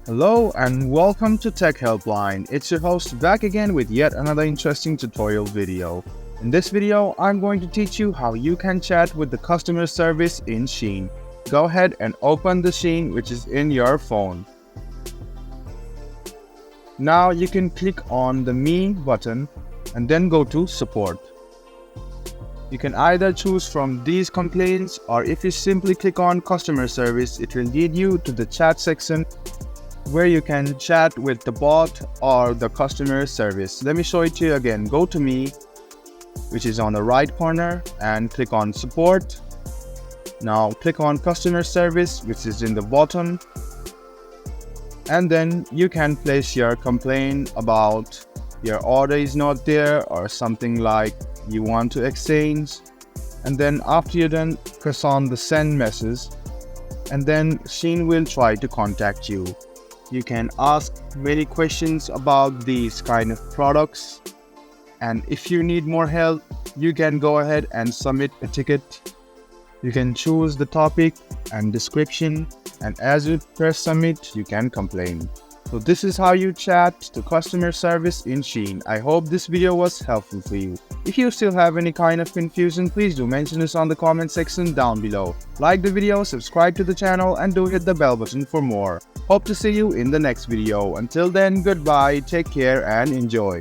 Hello and welcome to Tech Helpline. It's your host back again with yet another interesting tutorial video. In this video, I'm going to teach you how you can chat with the customer service in Shein. Go ahead and open the Shein which is in your phone. Now you can click on the Me button and then go to Support. You can either choose from these complaints, or if you simply click on Customer Service, it will lead you to the chat section where you can chat with the bot or the customer service. Let me show it to you again. Go to Me, which is on the right corner, and click on Support. Now click on Customer Service, which is in the bottom, and then you can place your complaint about your order is not there or something like you want to exchange. And then after you're done, press on the send message, and then Shein will try to contact you. You can ask many questions about these kind of products, and if you need more help, you can go ahead and submit a ticket. You can choose the topic and description, and as you press submit, you can complain. So this is how you chat to customer service in Shein. I hope this video was helpful for you. If you still have any kind of confusion, please do mention us on the comment section down below. Like the video, subscribe to the channel, and do hit the bell button for more. Hope to see you in the next video. Until then, goodbye, take care and enjoy.